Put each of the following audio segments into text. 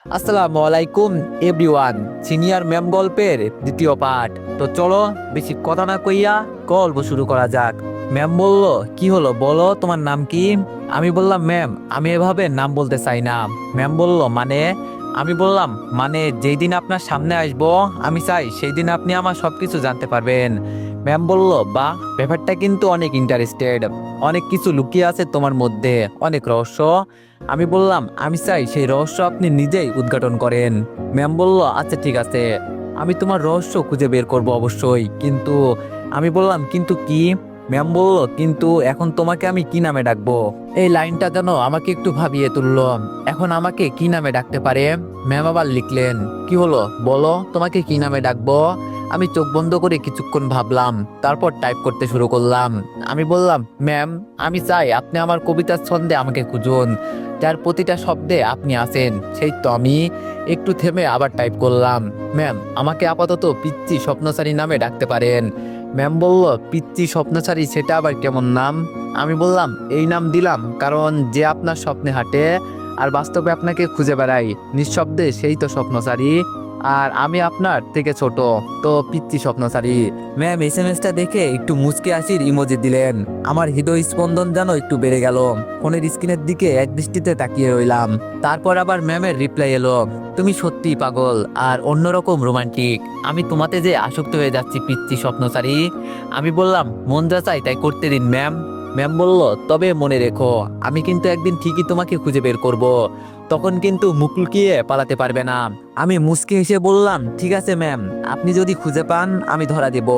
আসসালামু আলাইকুম everyone. Senior ma'am গল্পের দ্বিতীয় পার্ট। তো চলো বেশি কথা না কইয়া গল্প শুরু করা যাক। ম্যাম বলল, কি হলো বলো, তোমার নাম কি? আমি বললাম, ম্যাম আমি এভাবে নাম বলতে চাই না। ম্যাম বলল, মানে? আমি বললাম, মানে যেই দিন আপনার সামনে আসবো আমি চাই সেই দিন আপনি আমার সবকিছু জানতে পারবেন। ম্যাম বলল, বাহ, ব্যাপারটা কিন্তু অনেক ইন্টারেস্টেড, অনেক কিছু লুকিয়ে আছে তোমার মধ্যে, অনেক রহস্য। আমি বললাম, আমি চাই সেই রহস্য আপনি নিজেই উদ্ঘাটন করেন। ম্যাম বলল, আচ্ছা ঠিক আছে, আমি তোমার রহস্য খুঁজে বের করব অবশ্যই, কিন্তু আমি বললাম, কিন্তু কি? ম্যাম বলল, কিন্তু এখন তোমাকে আমি কি নামে ডাকবো? এই লাইনটা যেন আমাকে একটু ভাবিয়ে তুললো। এখন আমাকে কি নামে ডাকতে পারে? ম্যাম আবার লিখলেন, কি হলো বলো, তোমাকে কি নামে ডাকবো? আমি চোখ বন্ধ করে কিছুক্ষণ ভাবলাম, তারপর টাইপ করতে শুরু করলাম। আমি বললাম, ম্যাম আমি চাই আপনি আমার কবিতার ছন্দে আমাকে খুঁজুন, যার প্রতিটা শব্দে আপনি আছেন সেই তো আমি। একটু থেমে আবার টাইপ করলাম, ম্যাম আমাকে আপাতত পিচ্চি স্বপ্নচারী নামে ডাকতে পারেন। ম্যাম বলল, পিচ্চি স্বপ্নচারী সেটা আবার কেমন নাম? আমি বললাম, এই নাম দিলাম কারণ যে আপনার স্বপ্নে হাঁটে আর বাস্তবে আপনাকে খুঁজে বেড়াই নিঃশব্দে সেই তো স্বপ্নচারী। আর আমি আপনার থেকে ছোট, তো পিচ্চি স্বপ্নচারী। ম্যাম এসএমএসটা দেখে একটু মুচকে হাসির ইমোজি দিলেন। আমার হৃদয় স্পন্দন যেন একটু বেড়ে গেল। ফোনের স্ক্রিনের দিকে এক দৃষ্টিতে তাকিয়ে রইলাম। তারপর আবার ম্যামের রিপ্লাই এলো, তুমি সত্যিই পাগল আর অন্যরকম রোমান্টিক। আমি তোমাতে যে আসক্ত হয়ে যাচ্ছি পিচ্চি স্বপ্নচারী। আমি বললাম, মন যা চাই তাই করতে দিন ম্যাম। ম্যাম বলল, তবে মনে রেখো আমি কিন্তু একদিন ঠিকই তোমাকে খুঁজে বের করব, তখন কিন্তু মুখ লুকিয়ে পালাতে পারবে না। আমি মুচকে হেসে বললাম, ঠিক আছে ম্যাম, আপনি যদি খুঁজে পান আমি ধরা দেব।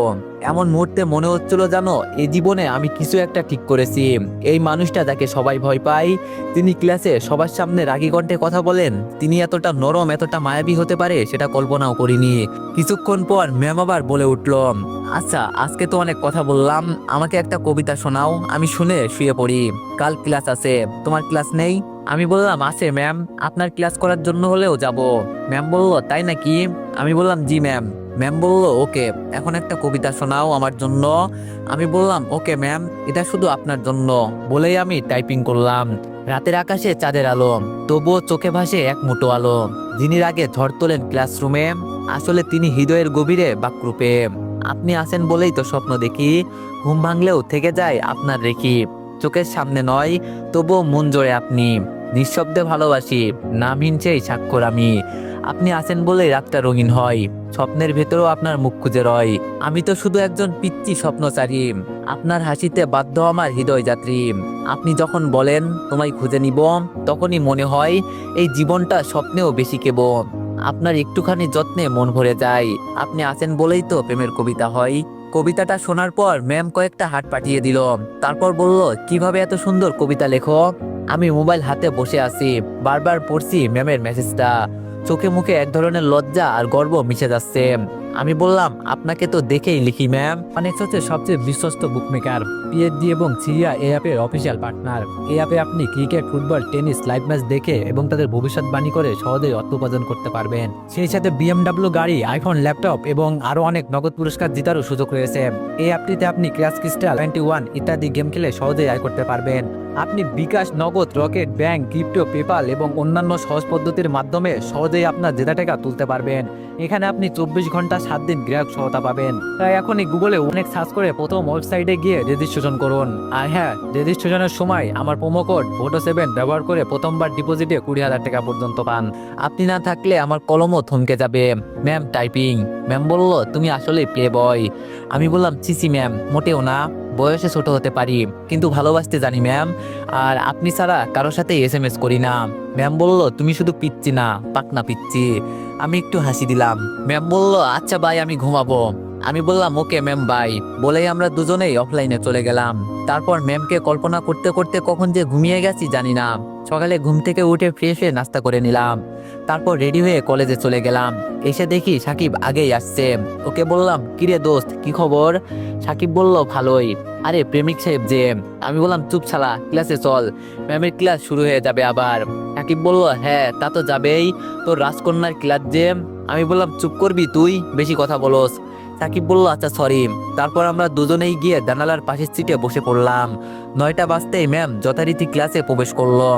এমন মুহূর্তে মনে হচ্ছিল জানো, এই জীবনে আমি কিছু একটা ঠিক করেছি। এই মানুষটা যাকে সবাই ভয় পায়, তিনি ক্লাসে সবার সামনে রাগী কণ্ঠে কথা বলেন, তিনি এতটা নরম এতটা মায়াবী হতে পারে সেটা কল্পনাও করিনি। কিছুক্ষণ পর ম্যাম আবার বলে উঠল, আচ্ছা আজকে তো অনেক কথা বললাম, আমাকে একটা কবিতা শোনাও, আমি শুনে শুয়ে পড়ি। কাল ক্লাস আছে, তোমার ক্লাস নেই? আমি বললাম, আছে ম্যাম, আপনার ক্লাস করার জন্য হলেও যাব। ম্যাম বলল, তাই নাকি? আমি বললাম, জি ম্যাম। ম্যাম বলল, ওকে, এখন একটা কবিতা শোনাও আমার জন্য। আমি বললাম, ওকে ম্যাম, এটা শুধু আপনার জন্য। বলেই আমি টাইপিং করলাম, রাতের আকাশে চাঁদের আলো, তবুও চোখে ভাসে এক মুঠো আলো, যিনি আগে ঝড় তোলেন ক্লাসরুমে, আসলে তিনি হৃদয়ের গভীরে বাক্রূপে। আপনি আছেন বলেই তো স্বপ্ন দেখি, ঘুম ভাঙলেও থেকে যায় আপনার রেখি, চোখের সামনে নয় তবুও মন জোড়ে আপনি, নিঃশব্দে ভালোবাসি, নামহীন সেই স্বাক্ষর আমি। আপনি আছেন বলেই রাতটা রঙিন হয়, স্বপ্নের ভেতরেও আপনার মুখ খুঁজে রয়। আমি তো শুধু একজন পিচ্চি স্বপ্নচারী, আপনার হাসিতে বাধ্য আমার হৃদয় যাত্রী। আপনি যখন বলেন তোমায় খুঁজে নিব, তখনই মনে হয় এই জীবনটা স্বপ্নেও বেশি কেব। আপনার একটুখানি যত্নে মন ভরে যায়, আপনি আছেন বলেই তো প্রেমের কবিতা হয়। কবিতাটা শোনার পর ম্যাম কয়েকটা হাত পাঠিয়ে দিল। তারপর বলল, কিভাবে এত সুন্দর কবিতা লেখো? আমি মোবাইল হাতে বসে আছি, বারবার পড়ছি ম্যামের মেসেজটা, চোখে মুখে এক ধরনের লজ্জা আর গর্ব মিশে যাচ্ছে। আমি বললাম, আপনাকে তো দেখেই লিখি ম্যাম। অনেক হচ্ছে সবচেয়ে বিশ্বস্ত বুকমেকার, পিএইচডি এবং সিরিয়া এই অ্যাপের অফিসিয়াল পার্টনার। এই অ্যাপে আপনি cricket, football, tennis live match দেখে এবং তাদের ভবিষ্যৎবাণী করে সহজেই অর্থ উপার্জন করতে পারবেন। সেই সাথে বিএমডব্লিউ গাড়ি, আইফোন, ল্যাপটপ এবং আরো অনেক নগদ পুরস্কার জেতারও সুযোগ রয়েছে। এই অ্যাপটিতে আপনি ক্র্যাশ ক্রিস্টাল 21 ইত্যাদি গেম খেলে সহজেই আয় করতে পারবেন। আপনি বিকাশ, নগদ, রকেট, ব্যাংক, ক্রিপ্টো, পেপাল এবং অন্যান্য সহজ পদ্ধতির মাধ্যমে সহজেই আপনার জেতা টাকা তুলতে পারবেন। এখানে আপনি 24 ঘন্টা 7 দিন গ্রাহক সহায়তা পাবেন। তাই এখনই গুগলে অনেক সার্চ করে প্রথম ওয়েবসাইটে গিয়ে রেজিস্ট্রেশন করুন। আর হ্যাঁ, রেজিস্ট্রেশনের সময় আমার প্রোমো কোড ভোটো7 ব্যবহার করে প্রথমবার ডিপোজিটে 20,000 টাকা পর্যন্ত পান। আপনি না থাকলে আমার কলমও থমকে যাবে। Ma'am typing. ম্যাম বলল, তুমি আসলে প্লে বয়। আমি বললাম, চিসি ম্যাম, মোটেও না, বয়সে ছোট হতে পারি কিন্তু ভালোবাসতে জানি ম্যাম, আর আপনি ছাড়া কারোর সাথে এসএমএস করি না। ম্যাম বলল, তুমি শুধু পিচ্ছি না, পাকনা পিচ্ছি। আমি একটু হাসি দিলাম। ম্যাম বলল, আচ্ছা ভাই আমি ঘুমাবো। আমি বললাম, ওকে ম্যাম বাই। বলেই আমরা দুজনেই অফলাইনে চলে গেলাম। তারপর ম্যামকে কল্পনা করতে করতে কখন যে ঘুমিয়ে গেছি জানি না। সকালে ঘুম থেকে উঠে ফ্রেশ হয়ে নাস্তা করে নিলাম, তারপর রেডি হয়ে কলেজে চলে গেলাম। এসে দেখি সাকিব আগেই আসছে। ওকে বললাম, কিরে দোস্ত কি খবর? সাকিব বলল, ভালোই। আরে প্রেমিক সাহেব যে। আমি বললাম, চুপ ছালা, ক্লাসে চল, ম্যামের ক্লাস শুরু হয়ে যাবে আবার। সাকিব বলল, হ্যাঁ তা তো যাবেই, তোর রাজকন্যার ক্লাস যে। আমি বললাম, চুপ করবি তুই, বেশি কথা বলস। সাকিব বলল আচ্ছা সরি। তারপর আমরা দুজনেই গিয়ে জানালার পাশের সিটে বসে পড়লাম। 9টা বাজতেই ম্যাম যথারীতি ক্লাসে প্রবেশ করলো।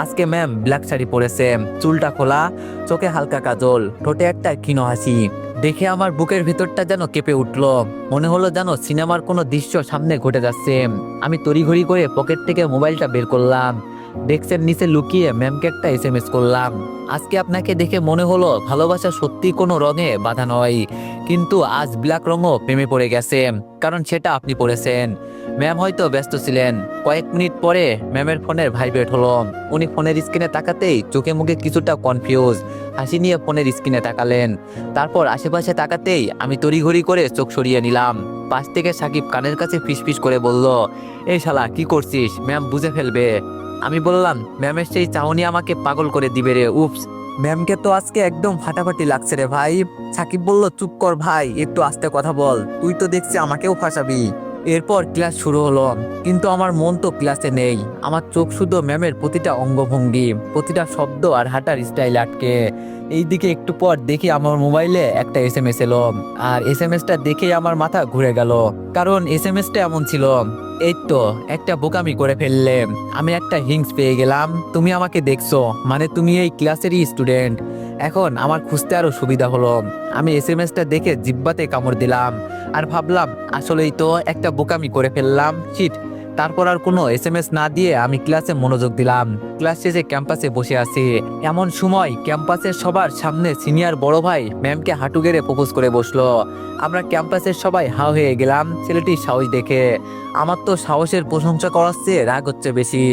আজকে ম্যাম ব্ল্যাক শাড়ি পরেছে, চুলটা খোলা, চোখে হালকা কাজল, ঠোঁটে একটা ক্ষীণ হাসি। দেখে আমার বুকের ভিতরটা যেন কেঁপে উঠলো। মনে হলো যেন সিনেমার কোনো দৃশ্য সামনে ঘটে যাচ্ছে। আমি তড়িঘড়ি করে পকেট থেকে মোবাইলটা বের করলাম, ডেস্কের নিচে লুকিয়ে ম্যামকে একটা এসএমএস করলাম। আজকে আপনাকে দেখে মনে হলো ভালোবাসা সত্যি কোনো রঙে বাধা নয়, কিন্তু আজ ব্ল্যাক রঙও প্রেমে পড়ে গেছে, কারণ সেটা আপনি পড়েছেন। ম্যাম হয়তো ব্যস্ত ছিলেন। কয়েক মিনিট পরে ম্যামের ফোনের ভাইব্রেট হলো। উনি ফোনের স্ক্রিনে তাকাতেই চোখে মুখে কিছুটা কনফিউজ হাসি নিয়ে ফোনের স্ক্রিনে তাকালেন। তারপর আশেপাশে তাকাতেই আমি তড়িঘড়ি করে চোখ সরিয়ে নিলাম। পাশ থেকে সাকিব কানের কাছে ফিসফিস করে বলল, এই শালা কি করছিস, ম্যাম বুঝে ফেলবে। আমি বললাম, ম্যামের সেই চাহনি আমাকে পাগল করে দিবে রে। উপস, ম্যামকে তো আজকে একদম ফাটাফাটি লাগছে রে ভাই। সাকিব বলল, চুপ কর ভাই, একটু আস্তে কথা বল, তুই তো দেখছি আমাকেও ফাঁসাবি। এরপর ক্লাস শুরু হলো, কিন্তু আমার মন তো ক্লাসে নেই। আমার চোখ শুধু ম্যামের প্রতিটা অঙ্গভঙ্গি, প্রতিটা শব্দ আর হাঁটার স্টাইল আটকে। এইদিকে একটু পর দেখি আমার মোবাইলে একটা এসএমএস এলো, আর এসএমএসটা দেখেই আমার মাথা ঘুরে গেল। কারণ এসএমএসটা এমন ছিল, এই তো একটা বোকামি করে ফেললে, আমি একটা হিংস পেয়ে গেলাম, তুমি আমাকে দেখছো মানে তুমি এই ক্লাসেরই স্টুডেন্ট। এখন আমার খুঁজতে আরো সুবিধা হলো। আমি এসএমএসটা দেখে জিব্বাতে কামড় দিলাম আর ভাবলাম আসলেই তো একটা বোকামি করে ফেললাম, শিট। তারপর আর কোনো এসএমএস না দিয়ে আমি ক্লাসে মনোযোগ দিলাম। ক্লাস শেষে ক্যাম্পাসে বসে আছি। এমন সময় ক্যাম্পাসের সবার সামনে সিনিয়র বড় ভাই ম্যামকে হাঁটু গেড়ে প্রপোজ করে বসলো। আমরা ক্যাম্পাসের সবাই হাঁ হয়ে গেলাম ছেলেটির সাহস দেখে। আমার তো সাহসের প্রশংসা করার চেয়ে রাগ হচ্ছে বেশি।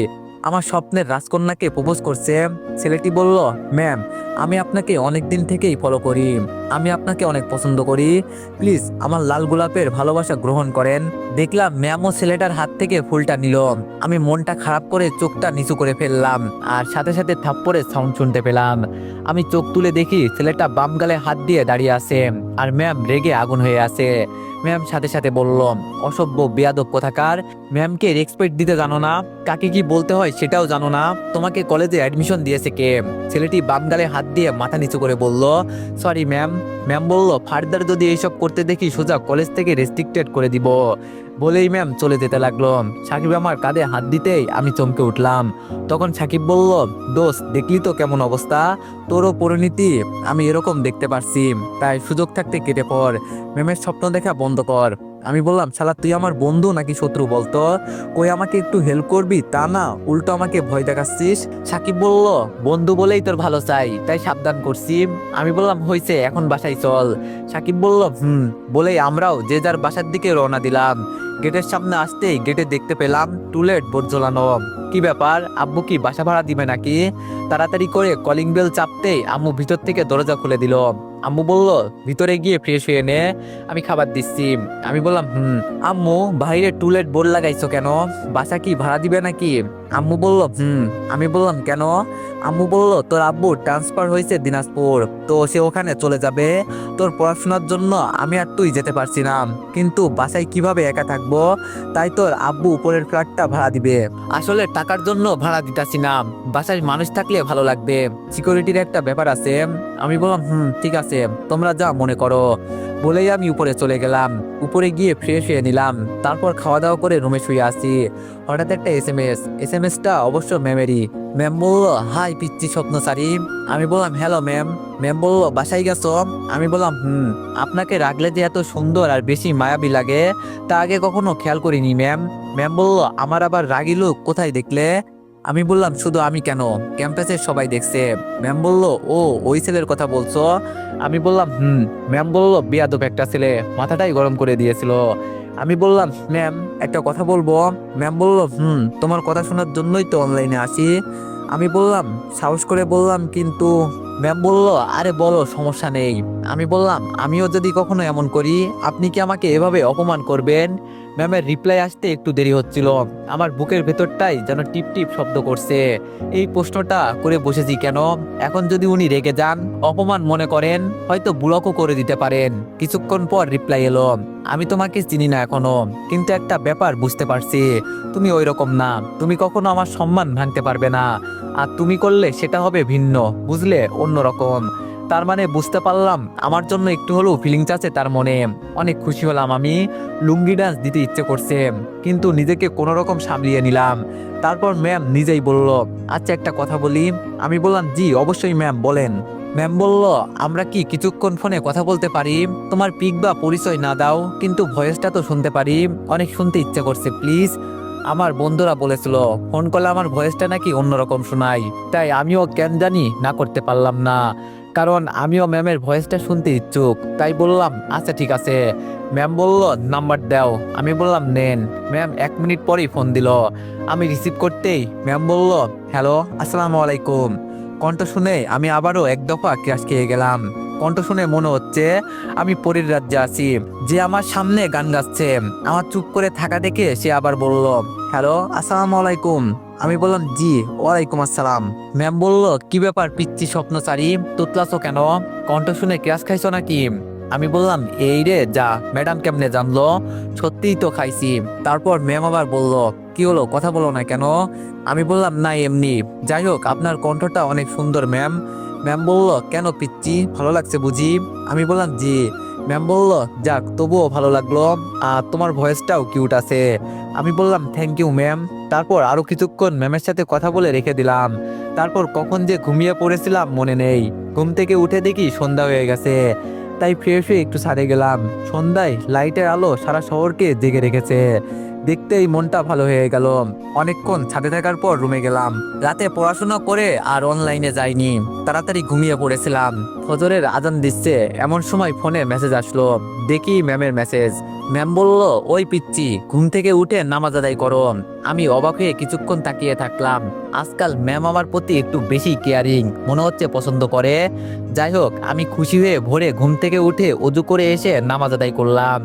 আমার স্বপ্নের রাজকন্যাকে প্রপোজ করছে। ছেলেটি বলল, ম্যাম আমি আপনাকে অনেক দিন থেকেই ফলো করি, আমি আপনাকে অনেক পছন্দ করি, প্লিজ আমার লাল গোলাপের ভালোবাসা গ্রহণ করেন। দেখলাম ম্যামও ছেলেটার হাত থেকে ফুলটা নিল। আমি মনটা খারাপ করে চোখটা নিচু করে ফেললাম, আর সাথে সাথে থাপ্পড়ের সাউন্ড শুনতে পেলাম। আমি চোখ তুলে দেখি ছেলেটা বাম গালে হাত দিয়ে দাঁড়িয়ে আছে, আর ম্যাম রেগে আগুন হয়ে আছে। ম্যাম সাথে সাথে বলল, অসভ্য বেয়াদব কোথাকার, ম্যামকে রেসপেক্ট দিতে জানো না, কাকে কি বলতে হয় সেটাও জানো না, তোমাকে কলেজে অ্যাডমিশন দিয়েছে কে? ছেলেটি বাম গালে হাত দিয়ে মাথা নিচু করে বলল, সরি ম্যাম। ম্যাম বলল, ফার্দার যদি এইসব করতে দেখি সোজা কলেজ থেকে রেস্ট্রিক্টেড করে দিব। বলেই ম্যাম চলে যেতে লাগলো। সাকিব আমার কাঁধে হাত দিতেই আমি চমকে উঠলাম। তখন সাকিব বলল, দোস্ত দেখলি তো কেমন অবস্থা, তোরও পরিণতি আমি এরকম দেখতে পারছি, তাই সুযোগ থাকতে কেটে পড়, ম্যামের স্বপ্ন দেখা বন্ধ কর। আমি বললাম, শালা তুই আমার বন্ধু নাকি শত্রু বলতো, কই আমাকে একটু হেল্প করবি, তা না উল্টো আমাকে ভয় দেখাচ্ছিস। সাকিব বলল, বন্ধু বলেই তোর ভালো চাই, তাই সাবধান করছি। আমি বললাম, হয়েছে এখন বাসায় চল। সাকিব বলল, বলেই আমরাও যে যার বাসার দিকে রওনা দিলাম। গেটের সামনে আসতেই গেটে দেখতে পেলাম টুলেট বোর্ড ঝোলানো। কি ব্যাপার, আব্বু কি বাসা ভাড়া দিবে নাকি? তাড়াতাড়ি করে কলিং বেল চাপতেই আম্মু ভিতর থেকে দরজা খুলে দিল। আম্মু বলল, ভিতরে গিয়ে ফ্রেশ হয়ে নে, আমি খাবার দিচ্ছি। আমি বললাম, আম্মু বাইরে টুলেট বোর্ড লাগাইছো কেন, বাসা কি ভাড়া দিবে নাকি? আম্মু বলল, আমি বললাম, কেন? আম্মু বলল, তোর আব্বু ট্রান্সফার হয়েছে দিনাজপুর, তো সে ওখানে চলে যাবে, তোর পড়াশোনার জন্য আমি আর তুই যেতে পারছি না, কিন্তু বাসায় কিভাবে একা থাকবো, তাই তোর আব্বু উপরের ফ্ল্যাটটা ভাড়া দিবে। আসলে টাকার জন্য ভাড়া দিতাছি না, বাসায় মানুষ থাকলে ভালো লাগবে, সিকিউরিটির একটা ব্যাপার আছে। আমি বললাম, ঠিক আছে, তোমরা যা মনে করো। বলেই আমি উপরে চলে গেলাম। উপরে গিয়ে ফ্রেশ হয়ে নিলাম, তারপর খাওয়া দাওয়া করে রুমে শুয়ে আসি। হঠাৎ একটা এসএমএসটা অবশ্য ম্যামেরই। ম্যাম বলল, হাই পিচ্ছি স্বপ্নচারী। আমি বললাম, হ্যালো ম্যাম। ম্যাম বলল, বাসায় গেছো? আমি বললাম, আপনাকে রাখলে যে এত সুন্দর আর বেশি মায়াবী লাগে তা আগে কখনো খেয়াল করিনি ম্যাম। ম্যাম বলল, আমার আবার রাগী লোক কোথায় দেখলে? আমি বললাম, শুধু আমি কেন, ক্যাম্পাসের সবাই দেখছে। ম্যাম বলল, ও ওই ছেলের কথা বলছো? আমি বললাম, ম্যাম বলল, বেয়াদব একটা ছেলে, মাথাটাই গরম করে দিয়েছিল। আমি বললাম, ম্যাম একটা কথা বলবো? ম্যাম বলল, তোমার কথা শোনার জন্যই তো অনলাইনে আসি। আমি বললাম, সাহস করে বললাম, কিন্তু। ম্যাম বলল, আরে বলো, সমস্যা নেই। আমি বললাম, আমিও যদি কখনো এমন করি আপনি কি আমাকে এভাবে অপমান করবেন? ম্যামের রিপ্লাই আসতে একটু দেরি হচ্ছিল। আমার বুকের ভেতরটাই যেন টিপ টিপ শব্দ করছে। এই প্রশ্নটা করে বসেছি কেন? এখন যদি উনি রেগে যান, অপমান মনে করেন, হয়তো ব্লকও করে দিতে পারেন। কিছুক্ষণ পর রিপ্লাই এলো, আমি তোমাকে চিনি না এখনো, কিন্তু একটা ব্যাপার বুঝতে পারছি, তুমি ওই রকম না, তুমি কখনো আমার সম্মান ভাঙতে পারবে না, আর তুমি করলে সেটা হবে ভিন্ন, বুঝলে, অন্যরকম। তার মানে বুঝতে পারলাম আমার জন্য একটু হলেও ফিলিংস আছে তার মনে। অনেক খুশি হলাম আমি। লুঙ্গি ডান্স দিতে ইচ্ছে করছে, কিন্তু নিজেকে কোনো রকম সামলিয়ে নিলাম। তারপর ম্যাম নিজেই বলল, আচ্ছা একটা কথা বলি। আমি বললাম, জি অবশ্যই ম্যাম, বলেন। ম্যাম বলল, আমরা কি কিছুক্ষণ ফোনে কথা বলতে পারি? তোমার পিক বা পরিচয় না দাও, কিন্তু ভয়েসটা তো শুনতে পারি। অনেক শুনতে ইচ্ছে করছে, প্লিজ। আমার বন্ধুরা বলেছিল ফোন কলে আমার ভয়েসটা নাকি অন্যরকম শোনায়, তাই আমিও কেন জানি না করতে পারলাম না, কারণ আমিও ম্যামের ভয়েসটা শুনতে ইচ্ছুক। তাই বললাম, আচ্ছা ঠিক আছে। ম্যাম বলল, নাম্বার দাও। আমি বললাম, নেন। ম্যাম 1 মিনিট পরেই ফোন দিল। আমি রিসিভ করতেই ম্যাম বলল, হ্যালো, আসসালামু আলাইকুম। কণ্ঠ শুনে আমি আবারও এক দফা ক্রাশ খেয়ে গেলাম। কণ্ঠ শুনে মনে হচ্ছে আমি পরীর রাজ্যে আছি। যে আমার সামনে গান গাচ্ছে। আমার চুপ করে থাকা দেখে সে আবার বলল, হ্যালো, আসসালামু আলাইকুম। আমি বললাম, জি ওয়ালাইকুম আসসালাম। ম্যাম বলল, কি ব্যাপার পিচ্ছি স্বপ্নচারী, তোতলাছো কেন? কণ্ঠ শুনে ক্রাশ খাইছো নাকি? আমি বললাম, এই রে যা, ম্যাডাম কেমনে জানলো? সত্যিই তো খাইছি। তারপর ম্যাম আবার বলল, কি হলো, কথা বলো না কেন? আমি বললাম, না এমনি। যাই হোক, আপনার কণ্ঠটা অনেক সুন্দর ম্যাম। ম্যাম বলল, কেন পিচ্ছি, ভালো লাগছে বুঝি? আমি বললাম, জি। ম্যাম বলল, যাক তবুও ভালো লাগলো, আর তোমার ভয়েসটাও কিউট আছে। আমি বললাম, থ্যাংক ইউ ম্যাম। তারপর আরো কিছুক্ষণ ম্যামের সাথে কথা বলে রেখে দিলাম। তারপর কখন যে ঘুমিয়ে পড়েছিলাম মনে নেই। ঘুম থেকে উঠে দেখি সন্ধ্যা হয়ে গেছে। তাই ফ্রেশ হয়ে একটু ছাদে গেলাম। সন্ধ্যায় লাইটের আলো সারা শহরকে জেগে রেখেছে। দেখতেই মনটা ভালো হয়ে গেল। অনেকক্ষণ ছাদে থাকার পর রুমে গেলাম। রাতে পড়াশোনা করে আর অনলাইনে যাইনি, তাড়াতাড়ি ঘুমিয়ে পড়েছিলাম। ফজরের আজান দিচ্ছে এমন সময় ফোনে মেসেজ আসলো। দেখি ম্যামের মেসেজ। ম্যাম বলল, ওই পিচ্ছি, ঘুম থেকে উঠে নামাজ আদায় করো। আমি অবাক হয়ে কিছুক্ষণ তাকিয়ে থাকলাম। আজকাল ম্যাম আমার প্রতি একটু বেশি কেয়ারিং, মনে হচ্ছে পছন্দ করে। যাই হোক, আমি খুশি হয়ে ভোরে ঘুম থেকে উঠে অজু করে এসে নামাজ আদায় করলাম।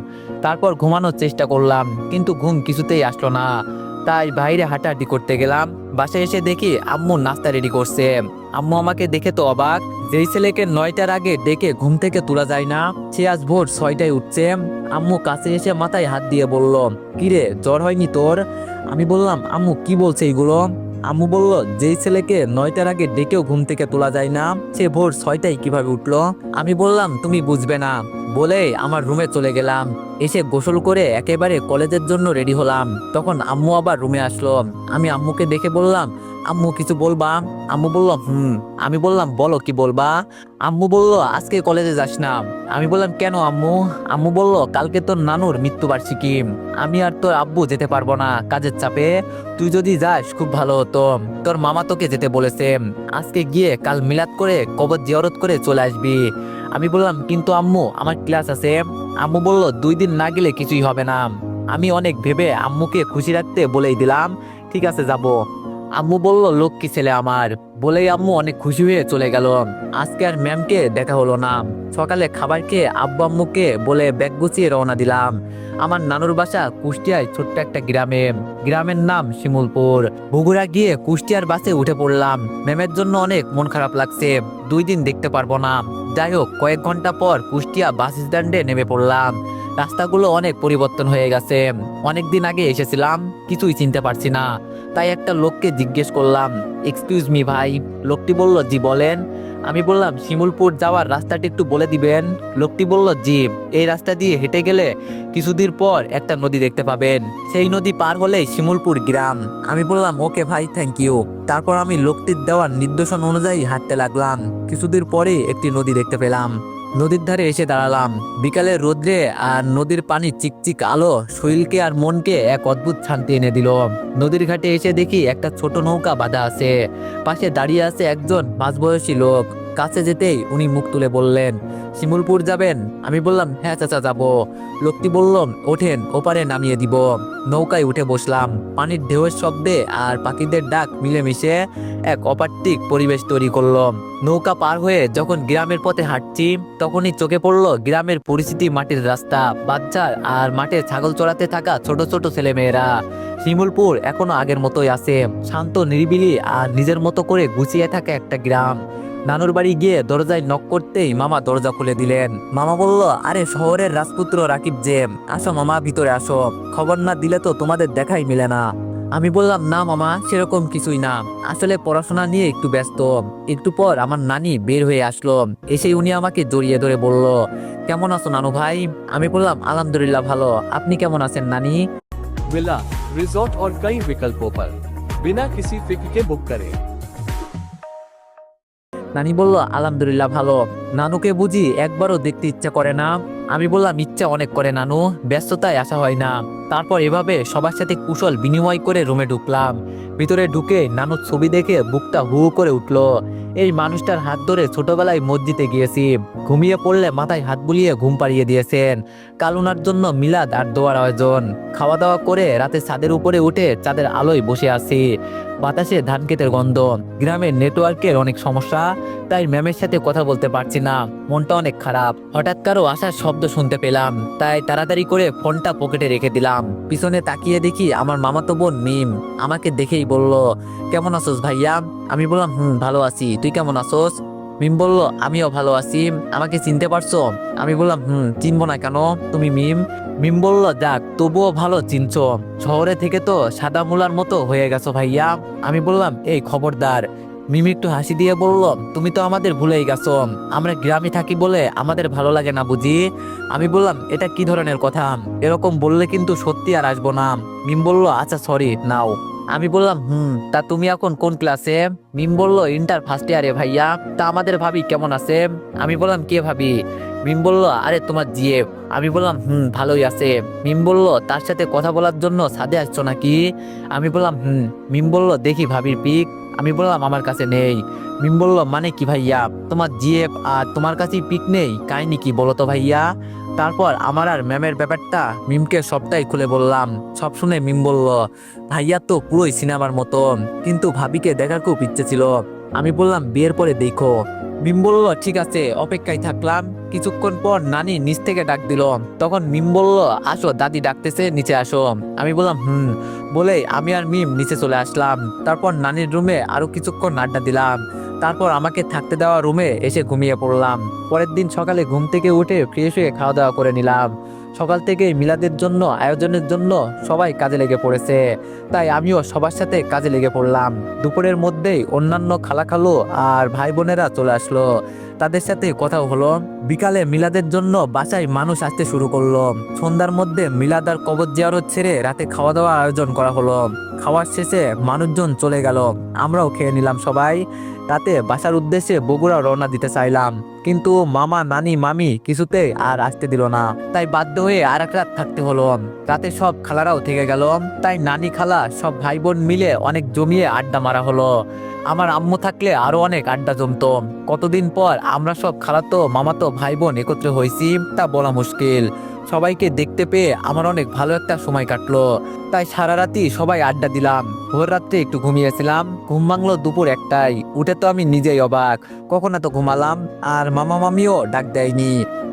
তারপর ঘুমানোর চেষ্টা করলাম, কিন্তু ঘুম কিছুতেই আসলো না। তাই বাইরে হাঁটাহাঁটি করতে গেলাম। বাসায় এসে দেখি আম্মু নাস্তা রেডি করছে। আম্মু আমাকে দেখে তো অবাক। যেই ছেলেকে 9টার আগে ডেকে ঘুম থেকে তোলা যায় না, সে আজ ভোর 6টায় উঠছে। আম্মু কাছে এসে মাথায় হাত দিয়ে বলল, কিরে, জ্বর হয়নি তোর? আমি বললাম, আম্মু কি বলছে এগুলো? আম্মু বলল, যেই ছেলেকে 9টার আগে ডেকেও ঘুম থেকে তোলা যায় না, সে ভোর 6টায় কিভাবে উঠলো? আমি বললাম, তুমি বুঝবে না, বলে আমার রুমে চলে গেলাম। এসে গোসল করে একেবারে কলেজের জন্য রেডি হলাম। তখন আম্মু আবার রুমে আসলো। আমি আম্মুকে দেখে বললাম, আম্মু কিছু বলবা? আম্মু বলল, হুম। আমি বললাম, বলো কি বলবা? আম্মু বলল, আজকে কলেজে যাস না। আমি বললাম, কেন আম্মু? আম্মু বলল, কালকে তোর নানুর মৃত্যুবার্ষিকী। আমি আর তোর আব্বু যেতে পারবো না কাজের চাপে। তুই যদি যাস খুব ভালো হতো। তোর মামা তোকে যেতে বলেছে। আজকে গিয়ে কাল মিলাদ করে কবর জিয়ারত করে চলে আসবি। আমি বললাম, কিন্তু আম্মু আমার ক্লাস আছে। আম্মু বলল, 2 দিন না গেলে কিছুই হবে না। আমি অনেক ভেবে আম্মুকে খুশি রাখতে বলেই দিলাম, ঠিক আছে যাব। আম্মু বলল, লক্ষ্মী ছেলে আমার, বলেই আম্মু অনেক খুশি হয়ে চলে গেল। আজকে আর ম্যামকে দেখা হলো না। সকালে খাবার খেয়ে আব্বু আম্মুকে বলে ব্যাগ গুছিয়ে রওনা দিলাম। আমার নানুর বাসা কুষ্টিয়ায় ছোট্ট একটা গ্রামে। গ্রামের নাম শিমুলপুর। বগুড়া গিয়ে কুষ্টিয়ার বাসে উঠে পড়লাম। ম্যামের জন্য অনেক মন খারাপ লাগছে, 2 দিন দেখতে পারবো না। যাই হোক, কয়েক ঘন্টা পর কুষ্টিয়া বাস স্ট্যান্ডে নেমে পড়লাম। রাস্তাগুলো অনেক পরিবর্তন হয়ে গেছে। অনেকদিন আগে এসেছিলাম, কিছুই চিনতে পারছি না। তাই একটা লোককে জিজ্ঞেস করলাম, এক্সকিউজ মি ভাই। লোকটি বলল, জি বলেন। আমি বললাম, শিমুলপুর যাওয়ার রাস্তাটি একটু বলে দিবেন? লোকটি বলল, জি, এই রাস্তা দিয়ে হেঁটে গেলে কিছুদিন পর একটা নদী দেখতে পাবেন। সেই নদী পার হলেই শিমুলপুর গ্রাম। আমি বললাম, ওকে ভাই, থ্যাংক ইউ। তারপর আমি লোকটির দেওয়ার নির্দেশন অনুযায়ী হাঁটতে লাগলাম। কিছুদিন পরে একটি নদী দেখতে পেলাম। নদীর ধারে এসে দাঁড়ালাম। বিকালের রোদ্রে আর নদীর পানি চিকচিক আলো শরীরকে আর মনকে এক অদ্ভুত শান্তি এনে দিল। নদীর ঘাটে এসে দেখি একটা ছোট নৌকা বাঁধা আছে। পাশে দাঁড়িয়ে আছে একজন মাঝবয়সী লোক। কাছে যেতেই উনি মুখ তুলে বললেন, শিমুলপুর যাবেন? আমি বললাম, হ্যাঁ চাচা যাব। লোকটি বলল, ওঠেন, ওপারে নামিয়ে দিব। নৌকায় উঠে বসলাম। পানির ঢেউয়ের শব্দে আর পাখিদের ডাক মিলেমিশে এক অপার্থিক পরিবেশ তৈরি করলো। নৌকা পার হয়ে যখন গ্রামের পথে হাঁটছি, তখনই চোখে পড়লো গ্রামের পরিস্থিতি, মাটির রাস্তা, বাচ্চার আর মাঠে ছাগল চড়াতে থাকা ছোট ছোট ছেলেমেয়েরা। শিমুলপুর এখনো আগের মতোই আছে, শান্ত, নিরিবিলি আর নিজের মতো করে গুছিয়ে থাকা একটা গ্রাম। নানুর বাড়ি গিয়ে দরজায় নক করতেই মামা দরজা খুলে দিলেন। মামা বলল, আরে শহরের রাজপুত্র রাকিব যে, আসো মামা, ভিতরে আসো। খবর না দিলে তো তোমাদের দেখাই মিলে না। আমি বললাম না মামা, সেরকম কিছুই না, আসলে পড়াশোনা নিয়ে একটু ব্যস্ত। একটু পর আমার নানি বের হয়ে আসলো, এসে উনি আমাকে জড়িয়ে ধরে বলল, কেমন আছো নানু ভাই? আমি বললাম আলহামদুলিল্লাহ ভালো, আপনি কেমন আছেন নানি? विला रिजॉर्ट और कई विकल्पों पर बिना किसी फिक्र के बुक करें। নানি বলল আলহামদুলিল্লাহ ভালো, নানুকে বুঝি একবারও দেখতে ইচ্ছা করে না? আমি বললাম ইচ্ছা অনেক করে নানু, ব্যস্ততায় আসা হয় না। তারপর এভাবে সবার সাথে কুশল বিনিময় করে রুমে ঢুকলাম। ভিতরে ঢুকে নানুর ছবি দেখে বুকটা হু হু করে উঠলো। এই মানুষটার হাত ধরে ছোটবেলায় মসজিদে গিয়েছি, ঘুমিয়ে পড়লে মাথায় হাত বুলিয়ে ঘুম পাড়িয়ে দিয়েছেন। কাল উনার জন্য মিলাদ আর দোয়ার আয়োজন। খাওয়া দাওয়া করে রাতে ছাদের উপরে উঠে চাঁদের আলোয় বসে আছি। বাতাসে ধান ক্ষেতের গন্ধ। গ্রামের নেটওয়ার্কের অনেক সমস্যা, তাই ম্যামের সাথে কথা বলতে পারছি না, মনটা অনেক খারাপ। হঠাৎ কারো আসার শব্দ শুনতে পেলাম, তাই তাড়াতাড়ি করে ফোনটা পকেটে রেখে দিলাম। পিছনে তাকিয়ে দেখি আমার মামাতো বোন মিম আমাকে দেখেই বলল, কেমন আছোস ভাইয়া? আমি বললাম ভালো আছি, তুই কেমন আছোস? মিম বলল, আমিও ভালো আছি। আমাকে চিনতে পারছো? আমি বললাম চিনবো না কেন, তুমি মিম। মিম বলল, যাক তবুও ভালো চিনছো, শহরে থেকে তো সাদা মুলার মতো হয়ে গেছো ভাইয়া। আমি বললাম এই খবরদার। মিম একটু হাসি দিয়ে বলল, তুমি তো আমাদের ভুলেই গেছো, আমরা গ্রামে থাকি বলে আমাদের ভালো লাগে না বুঝি? আমি বললাম এটা কি ধরনের কথা, এরকম বললে কিন্তু সত্যি আর আসবো না। মিম বলল, আচ্ছা সরি নাও। আমি বললাম তা তুমি এখন কোন ক্লাসে? মিম বলল, ইন্টার ফার্স্ট ইয়ারে ভাইয়া। তা আমাদের ভাবি কেমন আছে? আমি বললাম কে ভাবি? মিম বলল, আরে তোমার জিএফ। আমি বললাম ভালোই আছে। মিম বলল, তার সাথে কথা বলার জন্য ছাদে আসছো নাকি? আমি বললাম মিম বলল, দেখি ভাবির পিক। আমি বললাম আমার কাছে নেই। মিম বলল, মানে কি ভাইয়া, তোমার জিএফ আর তোমার কাছেই পিক নেই? কাহিনী কি বলো তো ভাইয়া? তারপর আমার আর ম্যামের ব্যাপারটা মিমকে সবটাই খুলে বললাম। সব শুনে মিম বলল, ভাইয়া তো পুরোই সিনেমার মতন, কিন্তু ভাবিকে দেখার খুব ইচ্ছে ছিল। আমি বললাম বিয়ের পরে দেখো। মিম বলল, ঠিক আছে, অপেক্ষায় থাকলাম। কিছুক্ষণ পর নানি নিচ থেকে ডাক দিল। তখন মিম বলল, আসো দাদি ডাকতেছে, নিচে আসো। আমি বললাম বলে আমি আর মিম নিচে চলে আসলাম। তারপর নানির রুমে আরো কিছুক্ষণ আড্ডা দিলাম। তারপর আমাকে থাকতে দেওয়া রুমে এসে ঘুমিয়ে পড়লাম। পরের দিন সকালে ঘুম থেকে উঠে ফ্রেশ হয়ে খাওয়া দাওয়া করে নিলাম। সকাল থেকে মিলাদের জন্য আয়োজনের জন্য সবাই কাজে লেগে পড়েছে, তাই আমিও সবার সাথে কাজে লেগে পড়লাম। দুপুরের মধ্যেই অন্যান্য খালাখালু আর ভাই বোনেরা চলে আসলো, তাদের সাথে কথা হলো। বিকালে মিলাদের জন্য বাসায় মানুষ আসতে শুরু করলো। সন্ধ্যার মধ্যে মিলাদ আর কবর জিয়ারত ছেড়ে রাতে খাওয়া দাওয়ার আয়োজন করা হলো। খাওয়ার শেষে মানুষজন চলে গেল, আমরাও খেয়ে নিলাম সবাই। রাতে বাসার উদ্দেশ্যে বগুড়া রওনা দিতে চাইলাম, কিন্তু মামা নানি মামি কিছুতেই আর আসতে দিল না, তাই বাধ্য হয়ে আর এক রাত থাকতে হলো। রাতে সব খালারাও থেকে গেল, তাই নানি খালা সব ভাই বোন মিলে অনেক জমিয়ে আড্ডা মারা হলো। আমার আম্মু থাকলে আরো অনেক আড্ডা জমতো। কতদিন পর আমরা সব খালাতো মামাতো ভাই বোন একত্রে হয়েছি তা বলা মুশকিল। সবাইকে দেখতে পেয়ে আমার অনেক ভালো একটা সময় কাটলো, তাই সারা রাতি সবাই আড্ডা দিলাম। ভোর রাত্রে একটু ঘুমিয়েছিলাম, ঘুম ভাঙলো দুপুর 1টায়। উঠে তো আমি নিজেই অবাক, কখন এত ঘুমালাম আর মামা মামিও ডাক দেয়নি।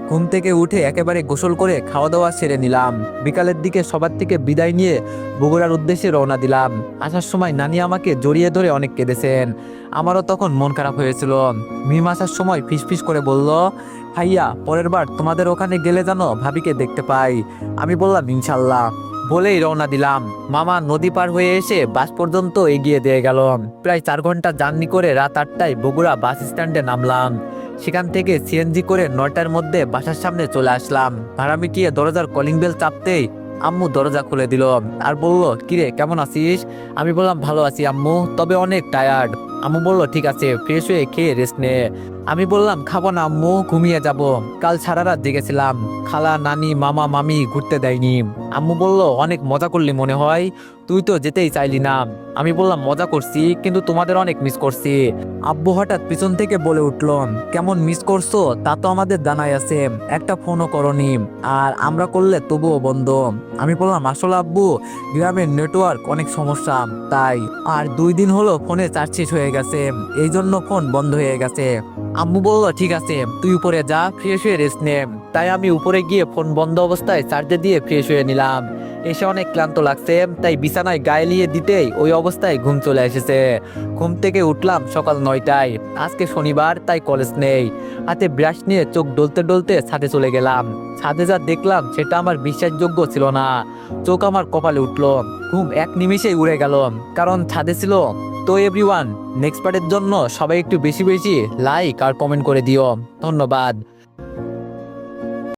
ঘুম থেকে উঠে একেবারে গোসল করে খাওয়া দাওয়া সেরে নিলাম। বিকালের দিকে সবার থেকে বিদায় নিয়ে বগুড়ার উদ্দেশ্যে রওনা দিলাম। আসার সময় নানি আমাকে জড়িয়ে ধরে অনেক কেঁদেছেন, আমারও তখন মন খারাপ হয়েছিল। মিম আসার সময় ফিসফিস করে বলল, ভাইয়া পরের বার তোমাদের ওখানে গেলে যেন ভাবিকে দেখতে পাই। আমি বললাম ইনশাল্লাহ। বলেই রওনা দিলাম। মামা নদী পার হয়ে এসে বাস পর্যন্ত এগিয়ে দিয়ে গেল। প্রায় 4 ঘন্টা জার্নি করে রাত 8টায় বগুড়া বাস স্ট্যান্ডে নামলাম। সেখান থেকে সিএনজি করে 9টার মধ্যে বাসার সামনে চলে আসলাম। ভাড়া মিটিয়ে দরজার কলিং বেল চাপতেই আম্মু দরজা খুলে দিল আর বলল, কিরে কেমন আছিস? আমি বললাম ভালো আছি আম্মু, তবে অনেক টায়ার্ড। আম্মু বলল, ঠিক আছে, ফ্রেশ হয়ে খেয়ে রেস্ট নে। আমি বললাম, খাবো না আম্মু, ঘুমিয়ে যাব, কাল সারা রাত জেগেছিলাম, খালা নানি মামা মামি ঘুরতে দেয়নি। আম্মু বলল, অনেক মজা করলি মনে হয়, তুই তো যেতেই চাইলি না। আমি বললাম, মজা করছি, কিন্তু তোমাদের অনেক মিস করছি। আব্বু হঠাৎ পিছন থেকে বলে উঠল, কেমন মিস করছো তা তো আমাদের জানাই আছে, একটা ফোনও করনি, আর আমরা করলে তবুও বন্ধ। আমি বললাম, আসলে আব্বু গ্রামের নেটওয়ার্ক অনেক সমস্যা, তাই। আর 2 দিন হলো ফোনে চার্জ শেষ হয়ে গেছে, এই জন্য ফোন বন্ধ হয়ে গেছে। আম্মু বলল, ঠিক আছে, তুই উপরে যা, ফ্রেশ হয়ে রেস্ট নে। তাই আমি উপরে গিয়ে ফোন বন্ধ অবস্থায় চার্জে দিয়ে ফ্রেশ হয়ে নিলাম। এসে অনেক ক্লান্ত লাগছে, তাই বিছানায় গায়ে লিয়ে দিতেই ওই অবস্থায় ঘুম চলে এসেছে। ঘুম থেকে উঠলাম সকাল 9টায়। আজকে শনিবার, তাই কলেজ নেই। হাতে ব্রাশ নিয়ে চোখ ডলতে ডলতে ছাদে চলে গেলাম। ছাদে যা দেখলাম সেটা আমার বিশ্বাসযোগ্য ছিল না। চোখ আমার কপালে উঠলো, ঘুম এক নিমিষেই উড়ে গেল, কারণ ছাদে ছিল। তো এভরিওয়ান, নেক্সট পার্টের জন্য সবাই একটু বেশি বেশি লাইক আর কমেন্ট করে দিও। ধন্যবাদ।